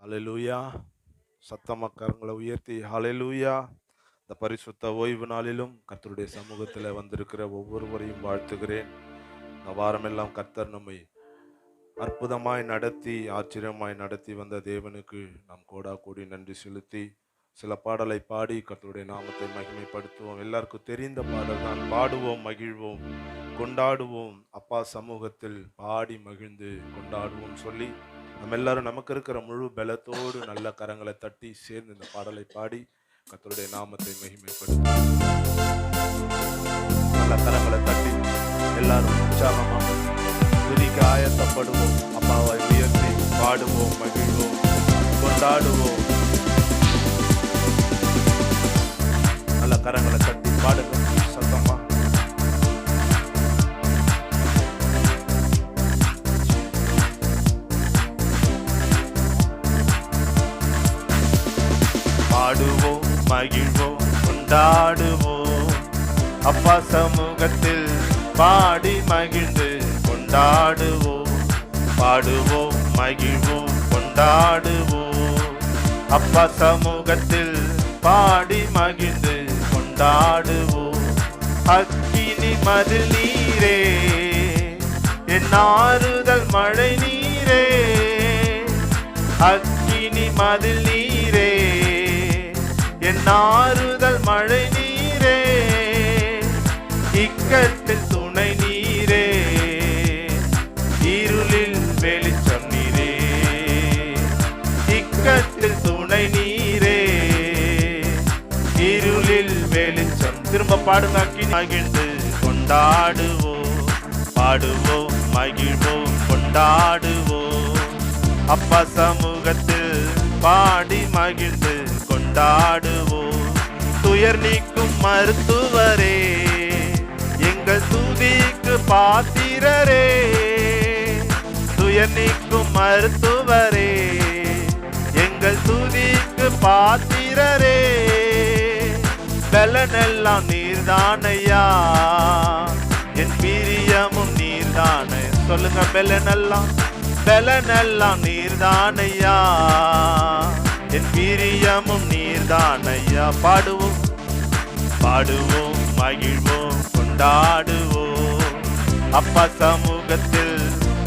ஹல்லேலூயா. சத்தமா கரங்களை உயர்த்தி ஹல்லேலூயா. இந்த பரிசுத்த ஓய்வு நாளிலும் கர்த்தருடைய சமூகத்தில் வந்திருக்கிற ஒவ்வொருவரையும் வாழ்த்துகிறேன். இந்த வாரமெல்லாம் கர்த்தர் நம்மை அற்புதமாய் நடத்தி ஆச்சரியமாய் நடத்தி வந்த தேவனுக்கு நாம் கோடா கோடி நன்றி செலுத்தி சில பாடலை பாடி கர்த்தருடைய நாமத்தை மகிமைப்படுத்துவோம். எல்லாருக்கும் தெரிந்த பாடல் தான். பாடுவோம், மகிழ்வோம், கொண்டாடுவோம், அப்பா சமூகத்தில் பாடி மகிழ்ந்து கொண்டாடுவோம் சொல்லி நம்ம எல்லாரும் நமக்கு இருக்கிற முழு பலத்தோடு நல்ல கரங்களை தட்டி சேர்ந்து இந்த பாடலை பாடி கர்த்தருடைய நாமத்தை மகிமைப்படுத்துவோம். நல்ல கரங்களை தட்டி எல்லாரும் உற்சாகமா துதிக்க ஆயத்தப்படுவோம். அப்பாவை உயர்த்தி பாடுவோம், மகிழ்வோம், கொண்டாடுவோம். நல்ல கரங்களை தட்டி பாடுங்க சத்தமா. பாடுவோம், மகிழ்வோம், கொண்டாடுவோம், அப்பா சமூகத்தில் பாடி மகிழ்ந்து கொண்டாடுவோம். பாடுவோம், மகிழ்வோம், கொண்டாடுவோம், அப்பா சமூகத்தில் பாடி மகிழ்ந்து கொண்டாடுவோம். அக்கினி மதில் நீரே, என் ஆறுதல் மழை நீரே. அக்கினி மதில் நீரே, என் ஆறுதல் மழை நீரே. இக்கட்டில் துணை நீரே, இருளில் வெளிச்சம் நீரே. இக்கட்டில் துணை நீரே, இருளில் வெளிச்சம். திரும்ப பாடுங்க. மகிழ்ந்து கொண்டாடுவோம், பாடுவோம், மகிழ்வோம், கொண்டாடுவோம், அப்பா சமூகத்தில் பாடி மகிழ்ந்து கொண்டாடுவோம். துயர் நீக்கும் மருத்துவரே, எங்கள் துதிக்கு பாத்திரரே. துயர் நீக்கும் மருத்துவரே, எங்கள் துதிக்கு பாத்திரரே. பலனெல்லாம் நீர்தானையா, என் பிரியமும் நீர்தானே. சொல்லுங்க. பலனெல்லாம் நீர்தானையா, என் பிரியமும் நீர்தானையா. பாடுவோம், பாடுவோம், மகிழ்வோம், கொண்டாடுவோம், அப்பா சமூகத்தில்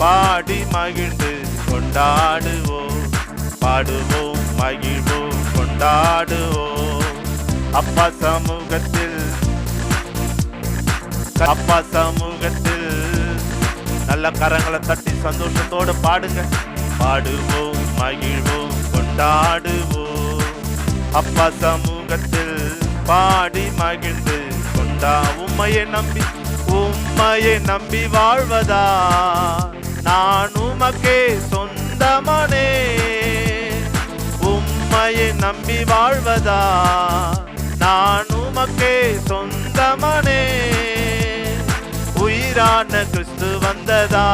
பாடி மகிழ்ந்து கொண்டாடுவோம். பாடுவோம், மகிழ்வோம், கொண்டாடுவோம், அப்பா சமூகத்தில், அப்பா சமூகத்தில். நல்ல கரங்களை தட்டி சந்தோஷத்தோடு பாடுங்க. பாடுவோம், மகிழ்வோம், கொண்டாடுவோம், அப்பா சமூகத்தில் பாடி மகிழ்ந்து கொண்டா. உம்மையை நம்பி வாழ்வதா, நான் உமக்கே சொந்தமானே. உம்மையை நம்பி வாழ்வதா, நான் உமக்கே சொந்தமானே. உயிரான கிறிஸ்து வந்ததா,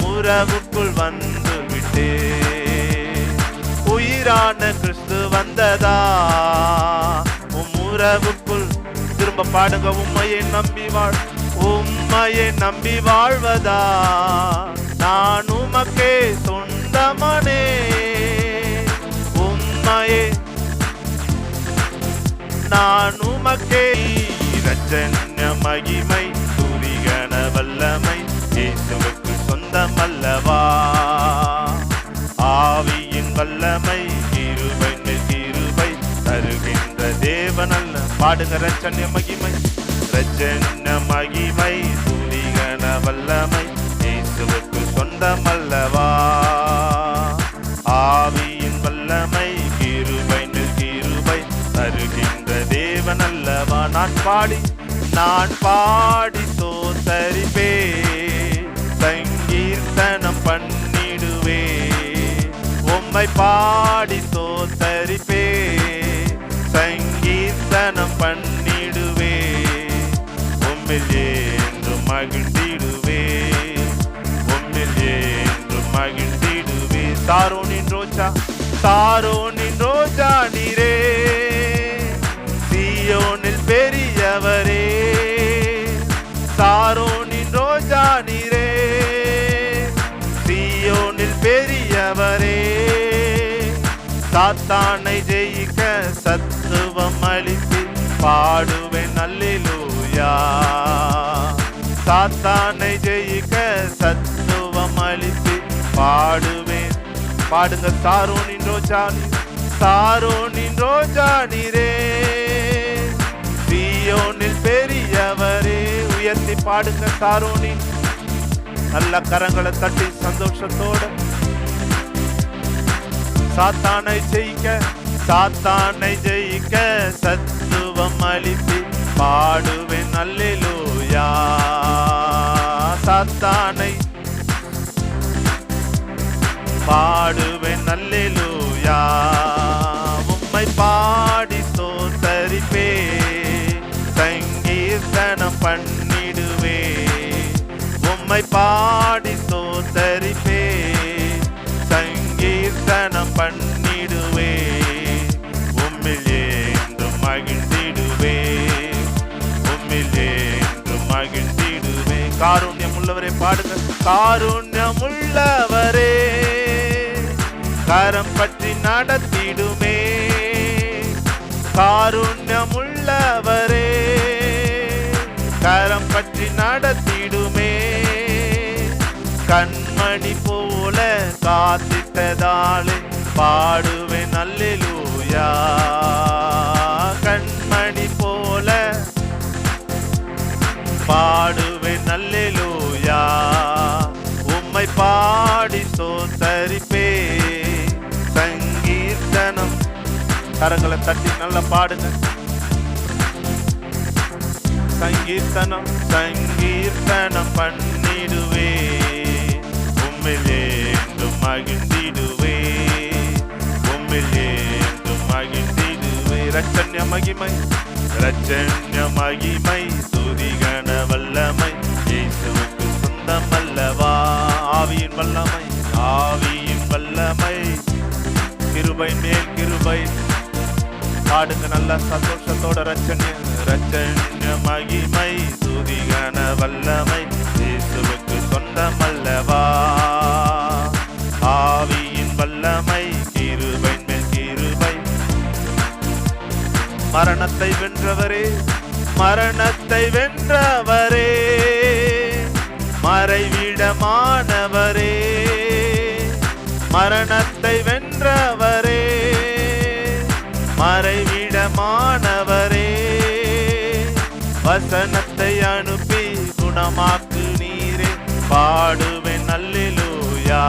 உறவுக்குள் வந்து விட்டே. உயிரான கிறிஸ்து வந்ததா, உறவுக்குள். திரும்ப பாடுங்க. உம்மையை நம்பி வாழ்வதா, நான் உமக்கே சொந்தமானே. உம்மையே நான் உமக்கே. இரட்சண்ய மகிமை, துதிகன வல்லமை இயேசுவுக்கு சொந்தமல்லவா. ஆவியின் வல்லமை, கிருபை கிருபை தருகின்ற தேவனல்ல. பாடுங்க. இரட்சண்ய மகிமை, இரட்சண்ய மகிமை, துதிகன வல்லமை இயேசுவுக்கு சொந்தமல்லவா. ஆவியின் வல்லமை, கிருபை கிருபை தருகின்ற தேவனல்லவா. நான் பாடி தோத்தரிப்பே, சங்கீர்த்தனம் பண்ணிடுவே. உம்மை பாடி தோத்தரிப்பே, சங்கீர்த்தனம் பண்ணிடுவே. உம்மில் என்று மகிழ்ந்திடுவே, உம்மில் என்று மகிழ்ந்திடுவே. சாரோனின் ரோஜா நீரே, சீயோனில் பெரியவரே. சாரோனின் ரோஜா நீரே, சீயோனில் பெரியவரே. சாத்தானை ஜெயிக்க சத்துவம் அளித்து பாடுவேன் அல்லேலூயா. சாத்தானை ஜெயிக்க சத்துவம் அளித்து பாடுவேன். பாடுங்க. சாரோனின் ரோஜா, சாரோனின் ரோஜா நீரே, சீயோனில் பெரியவரே. உயர்த்தி பாடுங்க. சாரோனின் நல்ல கரங்களை தட்டி சந்தோஷத்தோட சாத்தானை ஜெயிக்க, சாத்தானை ஜெயிக்க சத்துவம் அளித்து பாடுவேன் அல்லேலூயா. சாத்தானை பாடுவேன் அல்லேலூயா. உம்மை பாடி ஸ்தோத்தரிப்பே, சங்கீர்த்தனம் பண்ணிடுவே. உம்மை பாடி ஸ்தோத்தரிப்பே, சங்கீர்த்தனம் பண்ணிடுவே. உம்மில் என்றும் மகிழ்ந்திடுவே, உம்மில் என்றும் மகிழ்ந்திடுவே. காருண்யம் உள்ளவரே பாடுங்க. காருண்யம் உள்ளவரே, கரம் பற்றி நடத்திடுமே. காருண்யம் உள்ளவரே, கரம் பற்றி நடத்திடுமே. கண்மணி போல காத்திட்டதாலே பாடுவேன் அல்லேலூயா. கண்மணி போல பாடுவேன் அல்லேலூயா. உம்மை பாடி ஸ்தோத்தரிப்பே, சங்கீர்த்தனம். கரங்களை தட்டி நல்லா பாடுங்க. சங்கீர்த்தனம், சங்கீர்த்தனம் பண்ணிடுவே. உம்மில் என்றும் மகிழ்ந்திடுவே, உம்மில் என்றும் மகிழ்ந்திடுவே. ரட்சண்ய மகிமை, ரட்சண்ய மகிமை, துதிகன வல்லமை இயேசுவுக்கு சொந்தம் அல்லவா. ஆவியின் வல்லமை, ஆவியின் வல்லமை, கிருபை மேல் கிருபை. பாடுங்க நல்ல சந்தோஷத்தோட. ரட்சண்ய, ரட்சண்ய மகிமை, துதிகன வல்லமை இயேசுவுக்கு சொந்தம் அல்லவா. ஆவியின் வல்லமை, கிருபை மேல் கிருபை. மரணத்தை வென்றவரே, மரணத்தை வென்றவரே, மறைவிடமானவரே, மரணத்தை வென்றவரே, மறைவிடமானவரே. வசனத்தை அனுப்பி குணமாக்கு நீரே, பாடுவேன் அல்லேலூயா.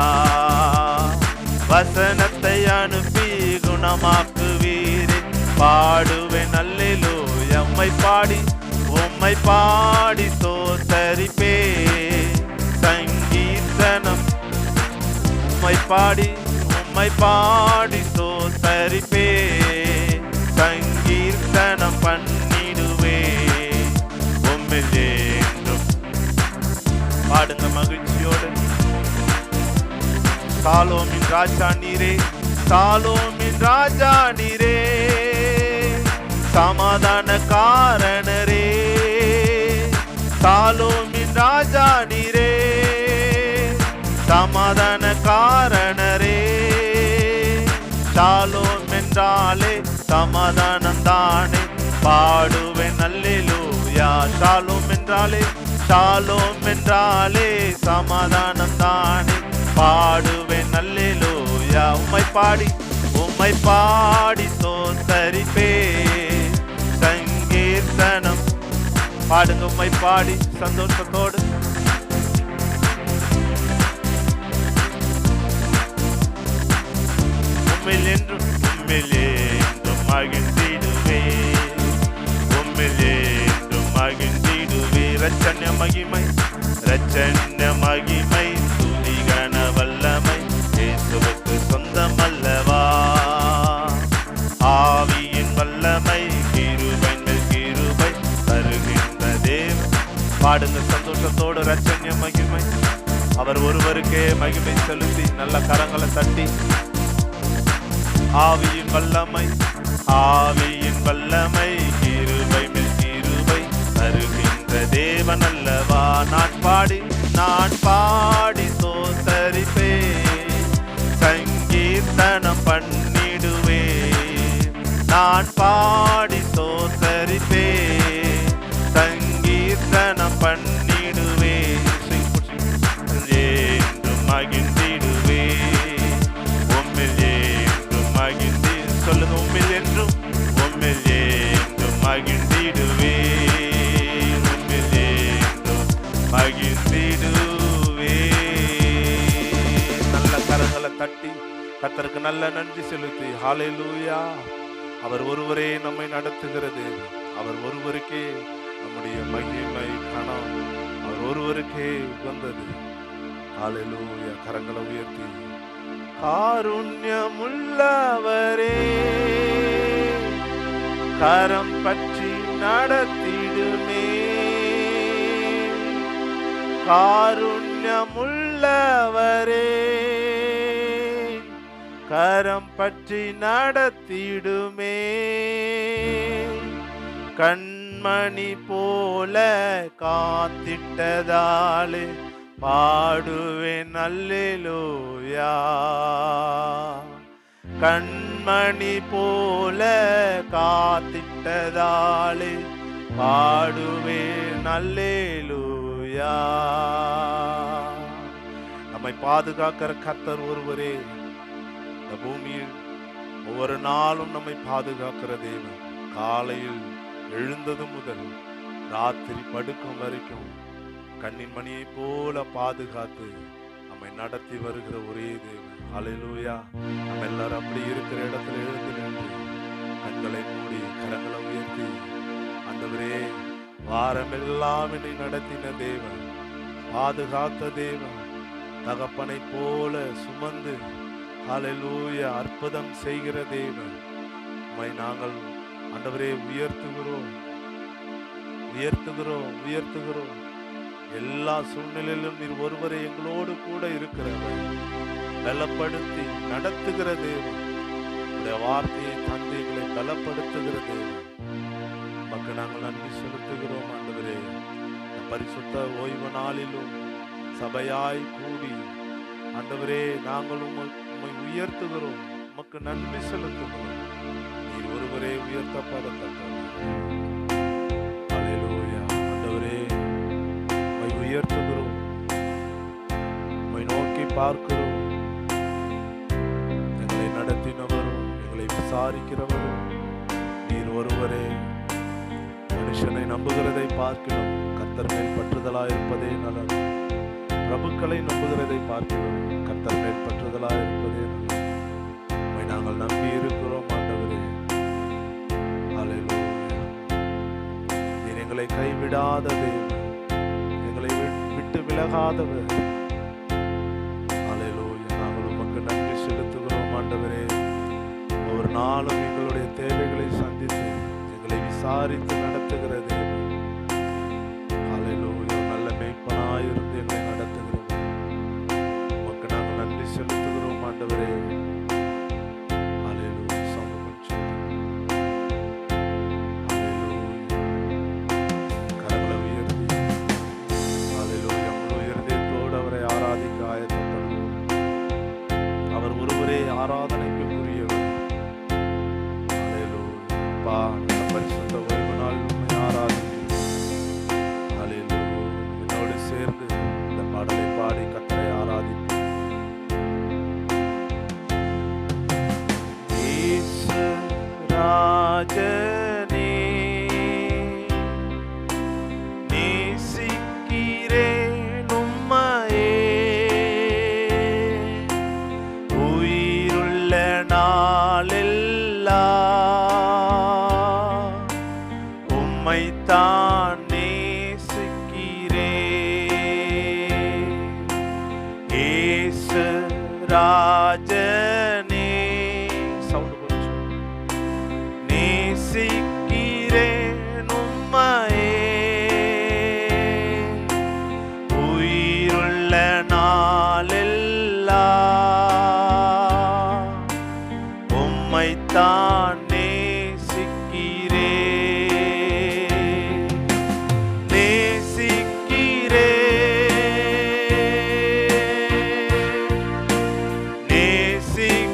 வசனத்தை அனுப்பி குணமாக்குவீரே, பாடுவேன் அல்லேலூயா. உம்மை பாடி, உம்மை பாடி ஸ்தோத்தரிப்பே, சங்கீர்த்தனம். உம்மை பாடி, உம்மை பாடி ஸ்தோத்தரிப்பே, சங்கீர்த்தனம் பண்ணிடுவே. உம்மில் என்றும் பாடுங்க மகிழ்ச்சியோடு. சாலோமின் ராஜா நீரே, சாலோமின் ராஜா நீரே, சமாதான காரணரே. சாலோமின் ராஜா நீரே, சமாதான காரணரே. ஷாலோம் என்றாலே சமாதானம் தானே, பாடுவேன் அல்லேலூயா. ஷாலோம் என்றாலே, ஷாலோம் என்றாலே சமாதானம் தானே, பாடுவேன் அல்லேலூயா. உம்மை பாடி, உம்மை பாடி ஸ்தோத்தரிப்பே, சங்கீர்த்தனம். பாடுங்க உம்மை பாடி சந்தோஷத்தோடு. உம்மில் என்றும், உம்மில் என்றும் மகிழ்ந்திடுவே, உம்மில் என்றும் மகிழ்ந்திடுவே. ரட்சண்ய மகிமை, ரட்சண்ய மகிமை, துதிகன வல்லமை இயேசுவுக்கு சொந்தம் அல்லவா. ஆவியின் வல்லமை, கிருபை மேல் கிருபை தருகின்ற தேவன். பாடுங்க சந்தோஷத்தோடு. ரட்சண்ய மகிமை, அவர் ஒருவருக்கே மகிமை செலுத்தி நல்ல கரங்களை தட்டி. ஆவியின் வல்லமை, ஆவியின் வல்லமை, கிருபை மேல் கிருபை தருகின்ற தேவன் அல்லவா. நான் பாடி, நான் பாடி ஸ்தோத்தரிப்பே, சங்கீர்த்தனம் பண்ணிடுவே. நான் பாடி தோத்தரிப்பே, சங்கீர்த்தனம் பண்ணிடுவே, என்றும் மகிழ்ந்திடுவே, உம்மில் என்றும் மகிழ்ந்து, சொல்லுங்க, உம்மில் என்றும், உம்மில் என்றும் மகிழ்ந்திடுவே, உம்மில் என்றும் மகிழ்ந்திடுவே. நல்ல கரங்களை தட்டி கர்த்தருக்கு நல்ல நன்றி செலுத்தி ஹல்லேலூயா. அவர் ஒருவரே நம்மை நடத்துகிறது, அவர் ஒருவருக்கே நம்முடைய மகிமை கணம், அவர் ஒருவருக்கே வந்தது. ஹல்லேலூயா. கரங்களை உயர்த்தி, காருண்யமுள்ளவரே கரம் பற்றி நடத்திடுமே, காருண்யமுள்ளவரே கரம் பற்றி நடத்திடுமே, கண்மணி போல காத்திட்டதாலே பாடுவேன் அல்லேலூயா, கண்மணி போல காத்திட்டதாலே பாடுவேன் அல்லேலூயா. நம்மை பாதுகாக்கிற கர்த்தர் ஒருவரே. இந்த பூமியில் ஒவ்வொரு நாளும் நம்மை பாதுகாக்கிற தேவன், காலையில் எழுந்தது முதல் ராத்திரி படுக்கும் வரைக்கும் கண்ணின் மணியை போல பாதுகாத்து நம்மை நடத்தி வருகிற ஒரே தேவன். ஹல்லேலூயா. நம்ம எல்லாரும் அப்படி இருக்கிற இடத்துல எழுந்து நின்று கண்களை மூடி கரங்களை உயர்த்தி, ஆண்டவரே, வாரமெல்லாம் என்னை நடத்தின தேவன், பாதுகாத்த தேவன், தகப்பனை போல சுமந்து ஹல்லேலூயா அற்புதம் செய்கிற தேவன், உம்மை நாங்கள் ஆண்டவரே உயர்த்துகிறோம், உயர்த்துகிறோம், உயர்த்துகிறோம். எல்லா சூழ்நிலையிலும் நீர் ஒருவரை எங்களோடு கூட இருக்கிறவர், பலப்படுத்தி நடத்துகிற தேவன், உடைய வார்த்தையை தந்து எங்களை பலப்படுத்துகிற தேவன். மக்கள் நாங்கள் நன்றி செலுத்துகிறோம் ஆண்டவரே. பரிசுத்த ஓய்வு நாளிலும் சபையாய் கூடி ஆண்டவரே நாங்கள் உம்மை உயர்த்துகிறோம், உமக்கு நன்றி செலுத்துகிறோம். நீர் ஒருவரே உயர்த்தப்படத்தக்கவர். ஹல்லேலூயா. ஆண்டவரே, உம்மை உயர்த்துகிறோம், உம்மை நோக்கி பார்க்கிறோம். எங்களை நடத்தினவரும் எங்களை விசாரிக்கிறவரும் நீர் ஒருவரே. மனுஷனை நம்புகிறதை பார்க்கிறோம், கர்த்தர் மேல் பற்றுதலாயிருப்பதே நல்லது. பிரபுக்களை நம்புகிறதை பார்க்கிறோம், கர்த்தர் மேல் பற்றுதலாயிருப்பதே நல்லது. உம்மை நாங்கள் நம்பி இருக்கிறோம் ஆண்டவரே. ஹல்லேலூயா. நீர் எங்களை கைவிடாத தேவன், எங்களை விட்டு விலகாதவர். ஹல்லேலூயா. நாங்கள் உமக்கு நன்றி செலுத்துகிறோம் ஆண்டவரே. ஒரு நாளும் எங்களுடைய தேவைகளை சந்தித்து எங்களை விசாரித்து நடத்துகிற தேவன். ஹல்லேலூயா. நல்ல மேய்ப்பனாயிருந்து எங்களை நடத்துகிறோம், உமக்கு நாங்கள் நன்றி செலுத்துகிறோம் ஆண்டவரே. ஹல்லேலூயா. சமூகம் கரங்களை உயர்த்தி ஹல்லேலூயா முழு இருதயத்தோடு அவரை ஆராதிக்க ஆயத்தப்படுவோம். அவர் ஒருவரே ஆராதனைக்கு உரியவர். ஹல்லேலூயா. அப்பா, இந்த பரிசுத்த ஓய்வு நாள் உம்மை ஆராதிக்கிறோம். ஹல்லேலூயா. என்னோடு சேர்ந்து இந்த பாடலை பாடி கர்த்தரை ஆராதிப்போம். இயேசு ராஜனே, நேசிக்கிறேன் உம்மையே, உயிருள்ள நாளெல்லாம் உம்மைத்தான் நேசிக்கிறேன். இயேசு ராஜனே, சவுண்ட் கொஞ்சம், நேசிக்கிறேன் உம்மையே, உயிருள்ள நாளெல்லாம் உம்மைத்தான் நேசிக்கிறேன். நேசிக்கிறேன், நேசிக்கிறேன்,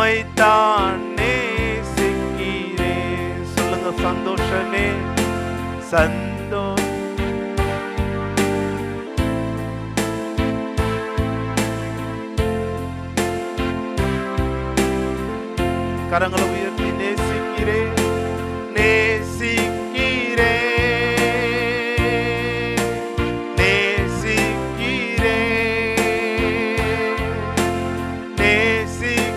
உம்மைத்தான் நேசிக்கிறேன். சொல்லுங்க, சந்தோஷமே கரங்களை உயர்த்தி நேசிக்கிறேன், நேசிக்கிறேன், நேசிக்கிறேன், நேசிக்கிறேன்,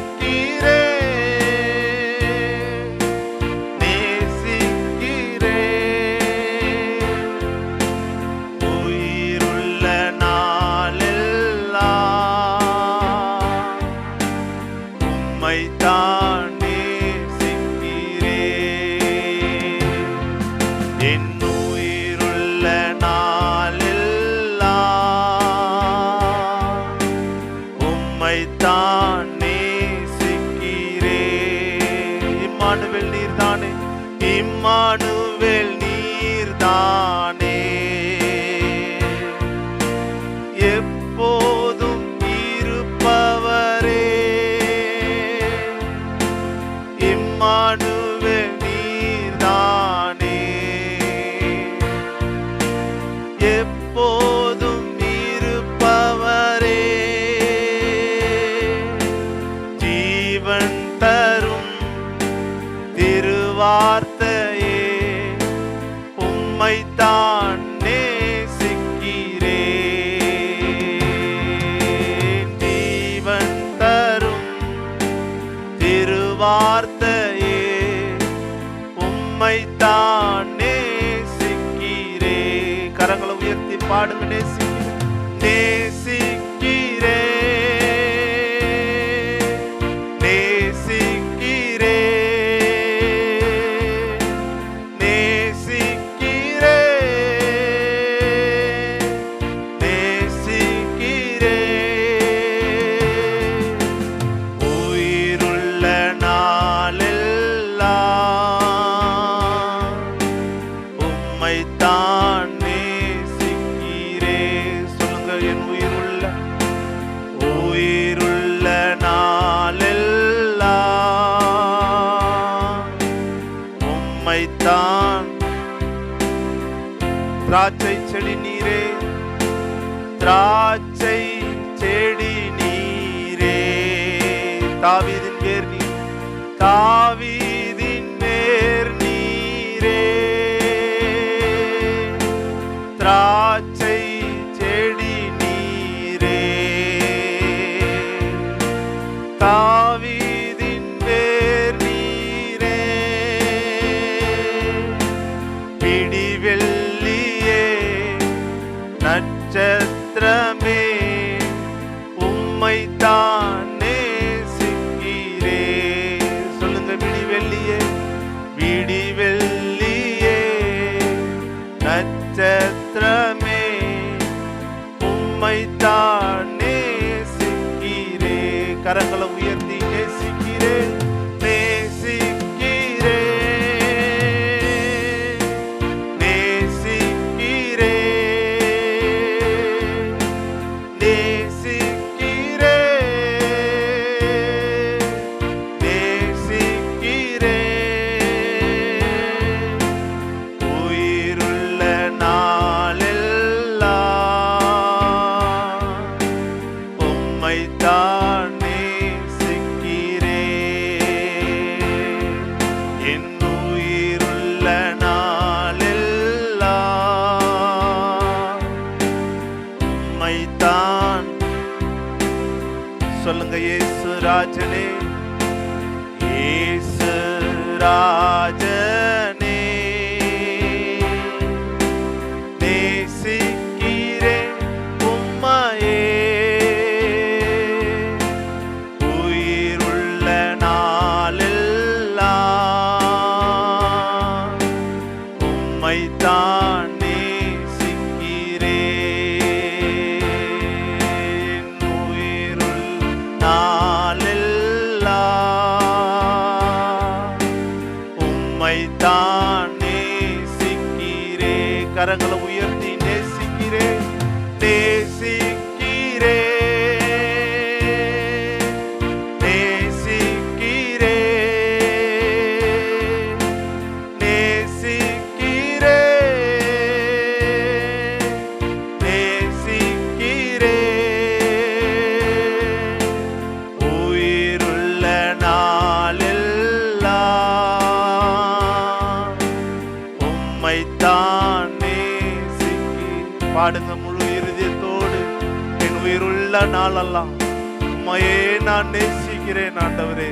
நேசிக்கிறேன். உயிருள்ள நாளெல்லாம் உம்மைத்தான் இம்மானுவேல் நீர்தானே, எப்போதும் இருப்பவரே. இம்மானுவேல் நீர்தானே, எப்போதும் இருப்பவரே. ஜீவன் தரும் திருவார்த்தையே உம்மைத்தான் நேசிக்கிறேன். ஜீவன் தரும் திருவார்த்தையே உம்மைத்தான் நேசிக்கிறேன். கரங்களை உயர்த்தி பாடுங்க, நேசிக்கிறேன், நேசிக்கிறேன், திராட்சை செடி நீரே, திராட்சை செடி நீரே, தாவீதின் வேர் நீர், தாவீதின் வேர் நீரே. திராட்சை செடி நீரே, தாவீதின் வேர் நீரே. பிடிவெள்ளியே நட்சத்திரமே உம்மைத்தான் நேசிக்கிறேன். சொல்லுங்க, விடிவெள்ளியே, விடிவெள்ளியே நட்சத்திரமே உம்மைத்தான் நேசிக்கிறேன். கரங்களை உயர்த்தி நேசிக்கிறேன், சொல்லுங்க, இயேசு ராஜனே, இயேசு ராஜனே, நேசிக்கிறேன் உம்மையே. உயிருள்ள நாளெல்லாம் உம்மைத்தான் நாளெல்லாம் உம்மையே நான் நேசிக்கிறேன் ஆண்டவரே.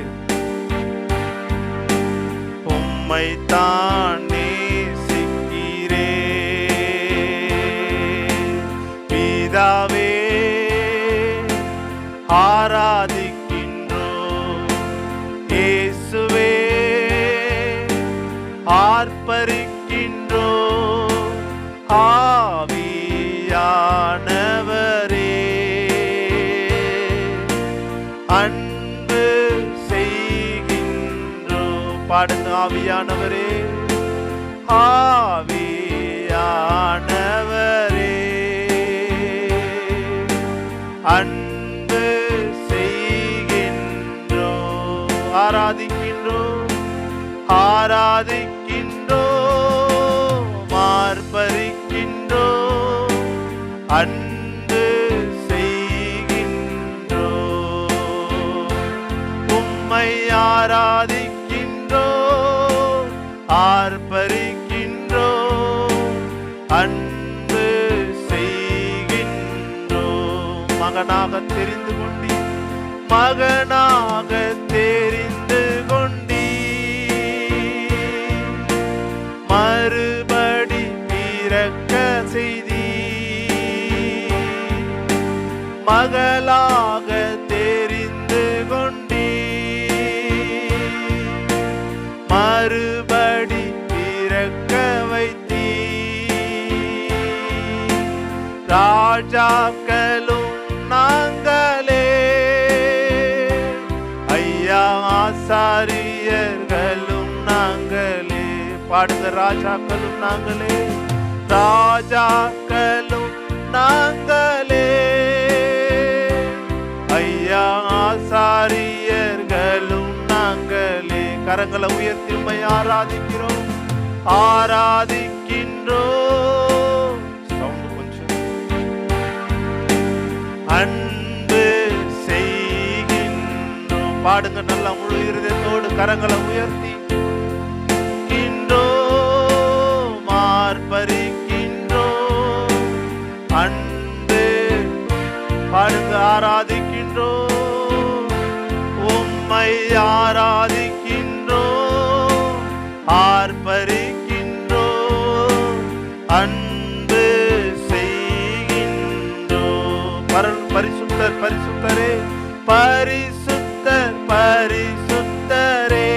உம்மை தான் நேசிக்கிறேன் பிதாவே, ஆராதிக்கின்றோம் இயேசுவே, ஆர்ப்பரிக்கின்றோம் ஆவியானவரே, அன்பு செய்கின்றோம். பாடுங்க ஆவியானவரே, ஆவியானவரே, அன்பு செய்கின்றோம். ஆராதிக்கின்றோம், ஆராதிக்கின்றோம், ஆர்ப்பரிக்கின்றோம், அன்பு செய்கின்றோம். உம்மை ஆராதிக்கின்றோம், ஆர்ப்பரிக்கின்றோம், அன்பு செய்கின்றோம். மகனாக தெரிந்து கொண்டீர், மகனாக தெரிந்து கொண்டீர், மறுபடி பிறக்க செய்தீர், மகளாக தெரிந்து கொண்டீர், மறுபடி பிறக்க வைத்தீர். ராஜாக்களும் நாங்களே, ஐயா ஆசாரியர்களும் நாங்களே. பாடுங்க, ராஜாக்களும் நாங்களே, ராஜாக்களும் நாங்களே, ஐயா ஆசாரியர்களும் நாங்களே. கரங்களை உயர்த்தி உம்மை ஆராதிக்கிறோம், ஆராதிக்கின்றோம். சவுண்ட் கொஞ்சம். அன்பு செய்கின்றோம். பாடுங்க நல்லா முழு இருதயத்தோடு கரங்களை உயர்த்தி. ஆர்ப்பரிக்கின்றோம், அன்பு. பாடுங்க, ஆராதிக்கின்றோம், உம்மை ஆராதிக்கின்றோம், ஆர்ப்பரிக்கின்றோம், அன்பு செய்கின்றோம். பரிசுத்தர் பரிசுத்தரே, பரிசுத்தர் பரிசுத்தரே,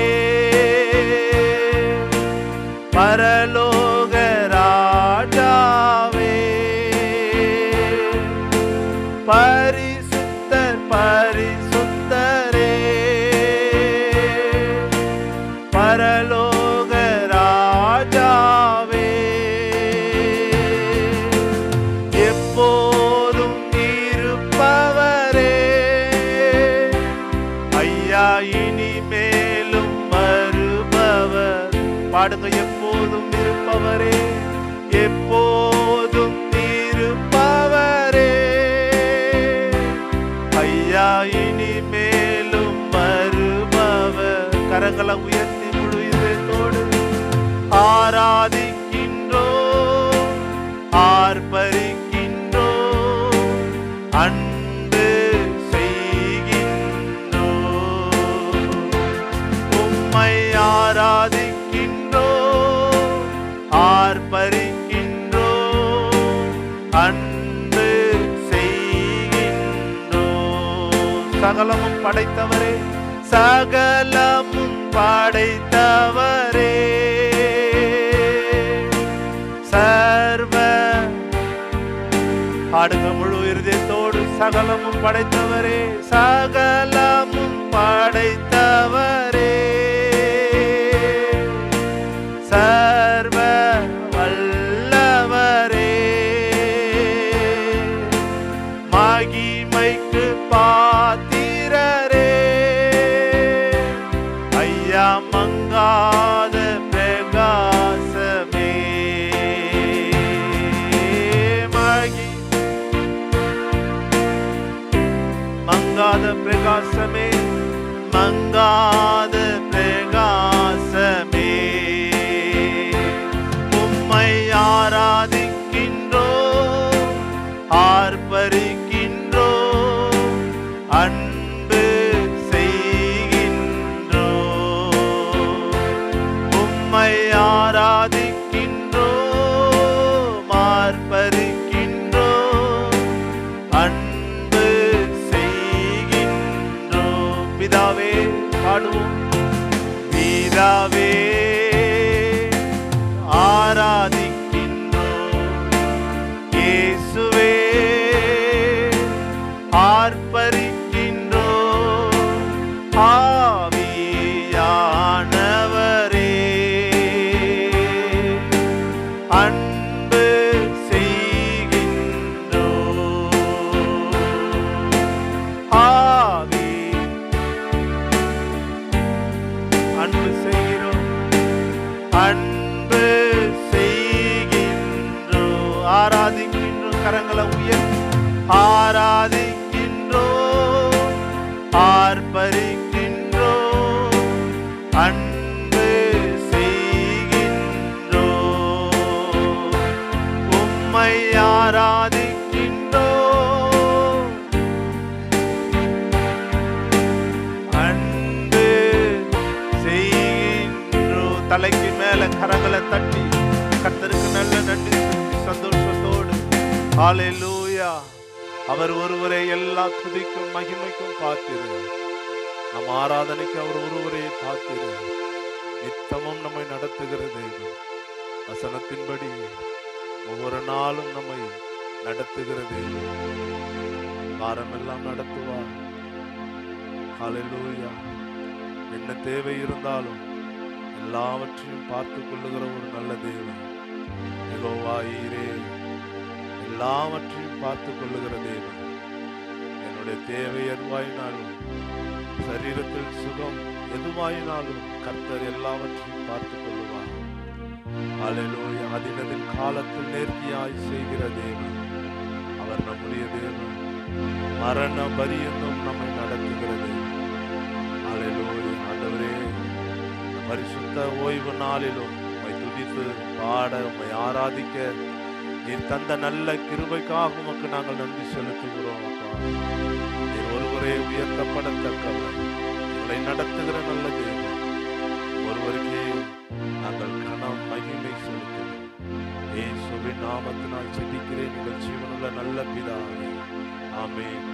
பரலோக ராஜாவே, பரிசுத்தர் பரிசுத்தரே, பரலோக ராஜாவே, எப்போதும் இருப்பவரே, ஐயா இனிமேலும் வருபவர். பாடுங்க, எப்போதும் இருப்பவரே, எப்போதும் இருப்பவரே, ஐயா இனிமேலும் வருபவர். கரங்களை உயர்த்தி முழு இதயத்தோடு ஆராதிக்கின்றோம், ஆர்ப்பரிக்கின்றோம், அன்பு செய்கின்றோம். உம்மை ஆராதிக்கின்றோம், ஆர்ப்பரிக்கின்றோம், அன்பு செய்கின்றோம். சகலமும் படைத்தவரே, சகலமும் படைத்தவரே, சர்வ. பாடுங்க முழு இருதயத்தோடு, சகலமும் படைத்தவரே, சகலமும் படைத்தவரே, சர்வ வல்லவரே, மகிமைக்கு பாத்திரரே, ஐயா மங்காத பிரகாசமே, மங்காத பிரகாசமே, மங்காத பிரகாசமே. உம்மை ஆராதிக்கின்றோம், ஆர்ப்பரிக்கின்றோம், பாடுவோம். பிதாவே ஆராதிக்கின்றோம், இயேசுவே ஆர்ப்பரிக்கின்றோம், ஆவியானவரே அன்பு செய்கின்றோம். ஆவி அன்பு செய்கிறோம், அன்பு செய்கின்றோம், ஆராதிக்கின்றோம். கரங்களை உயர்த்தி ஆராதிக்கின்றோம், ஆர்ப்பரிக்கின்றோம், அன்பு செய்கின்றோம், உம்மை ஆராதிக்கின்றோம், அன்பு செய்கின்றோம். தலைக்கு மேல கரங்களை தட்டி கர்த்தருக்கு நல்ல நன்றி சொல்லி சந்தோஷத்தோடு ஹல்லேலூயா. அவர் ஒருவரே எல்லா துதிக்கும் மகிமைக்கும் பாத்திரு. நம் ஆராதனைக்கு அவர் ஒருவரே பாத்திரு. நித்தமும் நம்மை நடத்துகிற தேவன், வசனத்தின்படி ஒவ்வொரு நாளும் நம்மை நடத்துகிற தேவன், வாரமெல்லாம் நடத்துவார். ஹல்லேலூயா. என்ன தேவை இருந்தாலும் எல்லாவற்றையும் பார்த்து கொள்ளுகிற ஒரு நல்ல தேவன் யெகோவா ஈரே, எல்லாவற்றையும் பார்த்து கொள்ளுகிற தேவன். என்னுடைய தேவை எதுவாயினாலும், சரீரத்தில் சுகம் எதுவாயினாலும் கர்த்தர் எல்லாவற்றையும் பார்த்து கொள்ளுவார். ஹல்லேலூயா. அதினதின் காலத்தில் நேர்த்தியாய் செய்கிற தேவன் அவர் நம்முடைய தேவன், மரண பரியந்தம் நம்மை நடத்துகிற தேவன். ஹல்லேலூயா. ஆண்டவரே, பரிசுத்த ஓய்வு நாளிலும் உம்மை துதித்து பாட, உம்மை ஆராதிக்க நீர் தந்த நல்ல கிருபைக்காக உமக்கு நாங்கள் நன்றி செலுத்துகிறோம். அப்பா, நீர் ஒருவரே உயர்த்தப்படத்தக்கவர், எங்களை நடத்துகிற நல்ல தேவன், ஒருவருக்கே நாங்கள் கனம் மகிமை செலுத்துகிறோம். இயேசுவின் நாமத்தினால் ஜெபிக்கிறேன் எங்கள் ஜீவனுள்ள நல்ல பிதாவே, ஆமென்.